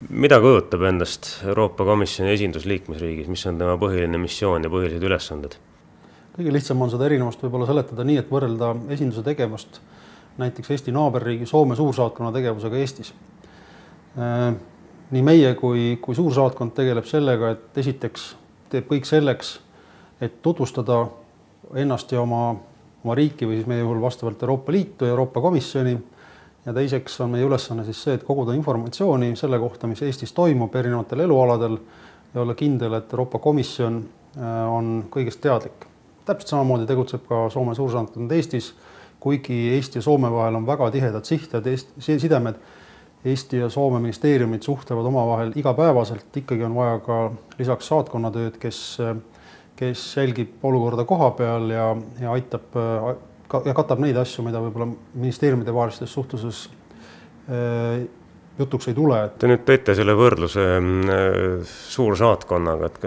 Mida kujutab endast Euroopa Komisjoni esindus liikmesriigis, mis on tema põhiline missioon ja põhilised ülesanded? Kõige lihtsam on seda erinevust võib-olla seletada nii, et võrrelda esinduse tegevust näiteks Eesti naaberriigi Soome suursaatkonna tegevusega Eestis. Nii meie kui suursaatkond tegeleb sellega, et esiteks teeb kõik selleks, et tutvustada ennast ja oma riiki või siis meie juhul vastavalt Euroopa Liitu ja Euroopa Komisjoni. Ja teiseks on meie ülesanne siis see, et koguda informatsiooni selle kohta, mis Eestis toimub erinevatel elualadel ja olla kindel, et Euroopa Komisjon on kõigest teadlik. Täpselt samamoodi tegutseb ka Soome suursaatkond Eestis, kuigi Eesti ja Soome vahel on väga tihedad sidemed. Eesti ja Soome ministeeriumid suhtlevad omavahel igapäevaselt, ikkagi on vaja ka lisaks saatkonna tööd, kes jälgib olukorda koha peal ja aitab ja katab neid asju, mida võib-olla ministeeriumide vahelistes suhtluses jutuks ei tule. Te nüüd teete selle võrdluse suursaatkonnaga, et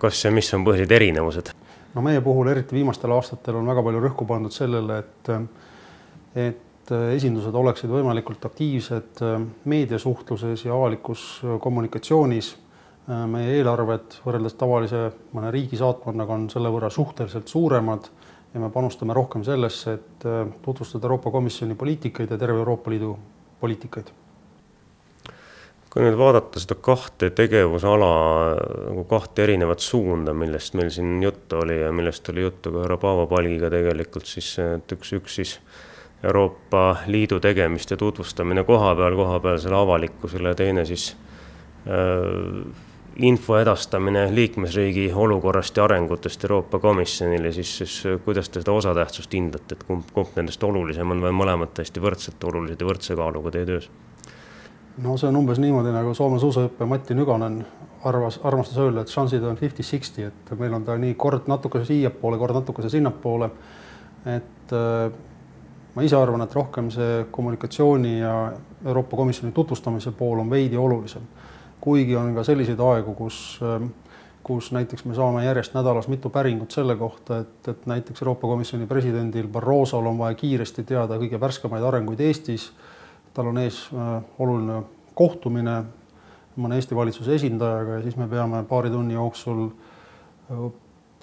kas ja mis on põhilised erinevused? No meie puhul eriti viimastel aastatel on väga palju rõhku pandud sellele, et esindused oleksid võimalikult aktiivsed meediasuhtluses ja avalikus kommunikatsioonis. Meie eelarved võrreldes tavalise mõne riigi saatkonnaga on selle võrra suhteliselt suuremad ja me panustame rohkem sellesse, et tutvustada Euroopa Komisjoni poliitikaid ja terve Euroopa Liidu poliitikaid. Kui nüüd vaadata seda kahte tegevusala, kahte erinevat suunda, millest meil siin juttu oli ja millest oli juttu ka härra Paavo Palgiga tegelikult, siis üks siis Euroopa Liidu tegemist ja tutvustamine kohapealsele avalikkusele, teine siis info edastamine liikmesriigi olukorrast ja arengutest Euroopa Komisjonile, siis kuidas te seda osatähtsust hindate, et kumb nendest olulisem on või mõlemad täiesti võrdselt olulised ja võrdse kaaluga teie töös? No see on umbes niimoodi, nagu Soome suusaõppe Matti Nyganen armastas öelda, et šansid on 50-60, et meil on ta nii kord natukese siiapoole, kord natukese sinnapoole. Et ma ise arvan, et rohkem see kommunikatsiooni ja Euroopa Komisjoni tutvustamise pool on veidi olulisem. Kuigi on ka selliseid aegu, kus näiteks me saame järjest nädalas mitu päringut selle kohta, et näiteks Euroopa Komisjoni presidendil Barrosol on vaja kiiresti teada kõige värskemaid arenguid Eestis. Tal on ees oluline kohtumine mõne Eesti valitsuse esindajaga ja siis me peame paari tunni jooksul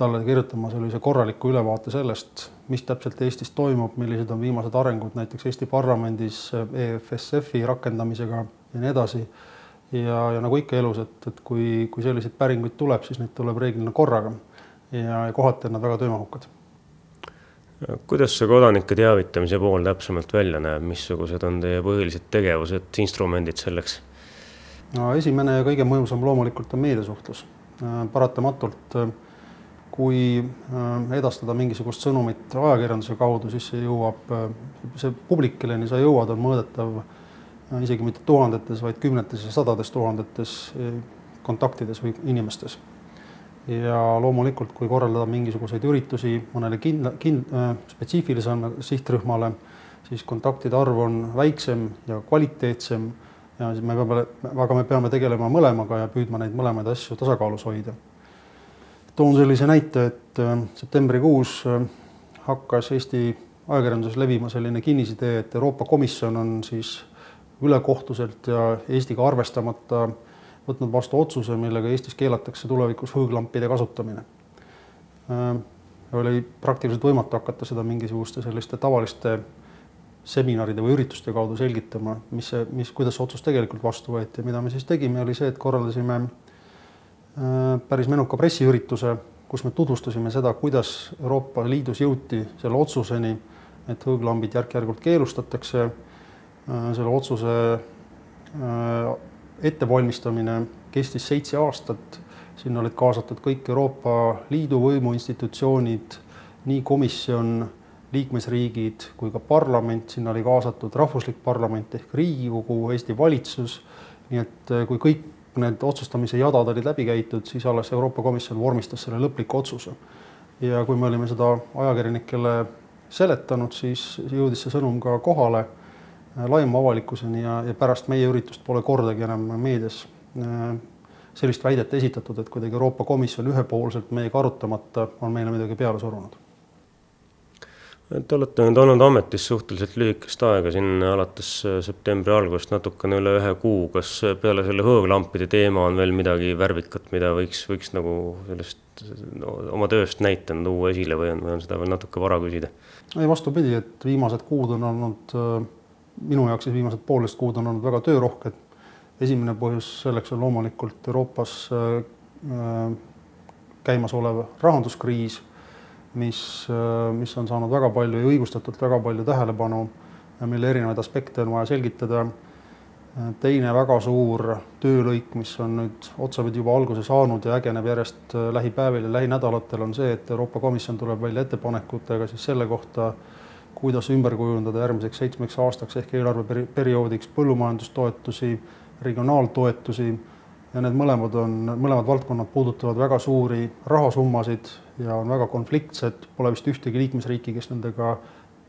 talle kirjutama sellise korraliku ülevaate sellest, mis täpselt Eestis toimub, millised on viimased arengud näiteks Eesti parlamendis EFSF-i rakendamisega ja nii edasi. Ja nagu ikka elus, et kui selliseid päringuid tuleb, siis neid tuleb reeglina korraga ja kohati on nad väga töömahukad. Kuidas see kodanike teavitamise pool täpsemalt välja näeb? Missugused on teie põhilised tegevused, instrumendid selleks? No, esimene ja kõige mõjusam loomulikult on meediasuhtlus. Paratamatult, kui edastada mingisugust sõnumit ajakirjanduse kaudu, siis see publik, kelleni sa jõuad, on mõõdetav isegi mitte tuhandetes, vaid kümnetes ja sadades tuhandetes kontaktides või inimestes. Ja loomulikult, kui korraldada mingisuguseid üritusi mõnele spetsiifilisele sihtrühmale, siis kontaktide arv on väiksem ja kvaliteetsem ja me peame tegelema mõlemaga ja püüdma neid mõlemaid asju tasakaalus hoida. Toon sellise näite, et septembrikuus hakkas Eesti ajakirjanduses levima selline kinnisidee, et Euroopa Komisjon on siis ülekohtuselt ja Eestiga arvestamata võtnud vastu otsuse, millega Eestis keelatakse tulevikus hõõglampide kasutamine. Oli praktiliselt võimatu hakata seda mingisuguste selliste tavaliste seminaride või ürituste kaudu selgitama, kuidas otsus tegelikult vastu võeti. Mida me siis tegime, oli see, et korraldasime päris menuka pressiürituse, kus me tutvustasime seda, kuidas Euroopa Liidus jõuti selle otsuseni, et hõõglambid järk-järgult keelustatakse. Selle otsuse ettevalmistamine kestis 7 aastat. Sinna olid kaasatud kõik Euroopa Liidu võimuinstitutsioonid, nii komisjon, liikmesriigid kui ka parlament. Sinna oli kaasatud rahvuslik parlament ehk Riigikogu, Eesti valitsus. Nii et kui kõik need otsustamise jadad olid läbi käitud, siis alles Euroopa Komisjon vormistas selle lõpliku otsuse. Ja kui me olime seda ajakirjanikele seletanud, siis jõudis see sõnum ka kohale laiema avalikkuseni ja pärast meie üritust pole kordagi enam meedias sellist väidet esitatud, et kuidagi Euroopa Komisjon ühepoolselt meiega arutamata on meile midagi peale surunud. Te olete nüüd olnud ametis suhteliselt lühikest aega, siin alates septembri algusest natukene üle 1 kuu. Kas peale selle hõõglampide teema on veel midagi värvikat, mida võiks nagu sellest oma tööst näitanud tuua esile või on seda veel natuke vara küsida? Ei, vastupidi, et viimased kuud on olnud, minu jaoks viimased 1,5 kuud on olnud väga töörohked. Esimene põhjus selleks on loomulikult Euroopas käimas olev rahanduskriis, mis on saanud väga palju ja õigustatult väga palju tähelepanu, mille erinevaid aspekte on vaja selgitada. Teine väga suur töölõik, mis on nüüd otsapidi juba alguse saanud ja ägeneb järjest lähipäevil ja lähinädalatel, on see, et Euroopa Komisjon tuleb välja ettepanekutega siis selle kohta, kuidas ümber kujundada järgmiseks 7 aastaks ehk eelarveperioodiks põllumajandustoetusi, regionaaltoetusi ja need mõlemad valdkonnad puudutavad väga suuri rahasummasid ja on väga konfliktsed. Pole vist ühtegi liikmesriiki, kes nendega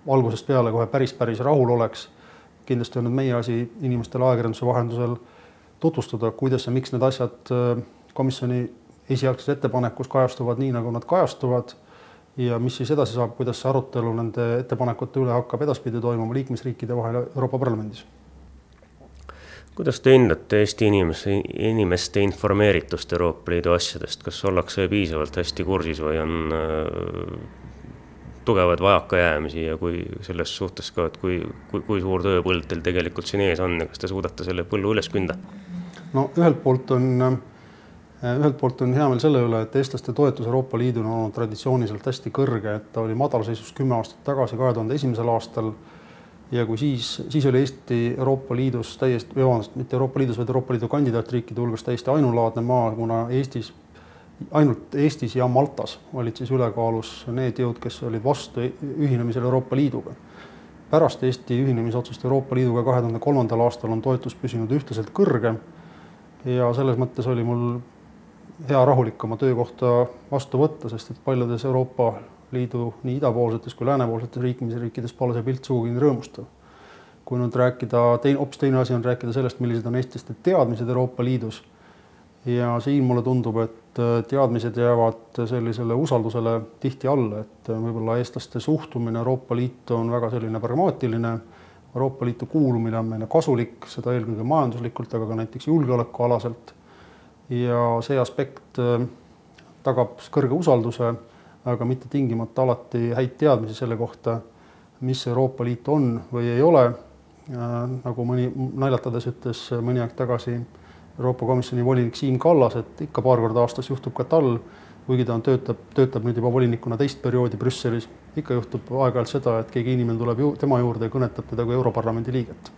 algusest peale kohe päris rahul oleks. Kindlasti on nüüd meie asi inimestele ajakirjanduse vahendusel tutvustada, kuidas ja miks need asjad komisjoni esialgses ettepanekus kajastuvad nii, nagu nad kajastuvad ja mis siis edasi saab, kuidas see arutelu nende ettepanekute üle hakkab edaspidi toimuma liikmesriikide vahel Euroopa Parlamendis. Kuidas te hindate Eesti inimeste informeeritust Euroopa Liidu asjadest? Kas ollakse piisavalt hästi kursis või on tugevad vajakajäämisi ja kui selles suhtes ka, et kui suur tööpõld teil tegelikult siin ees on ja kas te suudate selle põllu üles künda? No ühelt poolt on hea meel selle üle, et eestlaste toetus Euroopa Liiduna on olnud traditsiooniliselt hästi kõrge, et ta oli madalseisus 10 aastat tagasi 2001. aastal ja kui siis oli Eesti Euroopa Liidus mitte Euroopa Liidus, vaid Euroopa Liidu kandidaatriikide hulgas täiesti ainulaadne maa, kuna ainult Eestis ja Maltas olid siis ülekaalus need jõud, kes olid vastu ühinemisel Euroopa Liiduga. Pärast Eesti ühinemisotsust Euroopa Liiduga 2003. aastal on toetus püsinud ühtlaselt kõrge ja selles mõttes oli mul hea rahulik oma töökohta vastu võtta, sest et paljudes Euroopa Liidu nii idapoolsetes kui läänepoolsetes liikmesriikides pole see pilt sugugi rõõmustav. Kui nüüd rääkida, hoopis teine asi on rääkida sellest, millised on eestlaste teadmised Euroopa Liidus. Ja siin mulle tundub, et teadmised jäävad sellisele usaldusele tihti alla, et võib-olla eestlaste suhtumine Euroopa Liitu on väga selline pragmaatiline. Euroopa Liitu kuulumine on meile kasulik, seda eelkõige majanduslikult, aga ka näiteks julgeolekualaselt. Ja see aspekt tagab kõrge usalduse, aga mitte tingimata alati häid teadmisi selle kohta, mis Euroopa Liit on või ei ole. Nagu mõni naljatada ütles mõni aeg tagasi Euroopa Komisjoni volinik Siim Kallas, et ikka paar korda aastas juhtub ka tal, kuigi ta töötab nüüd juba volinikuna teist perioodi Brüsselis, ikka juhtub aeg-ajalt seda, et keegi inimene tuleb tema juurde ja kõnetab teda kui Europarlamendi liiget.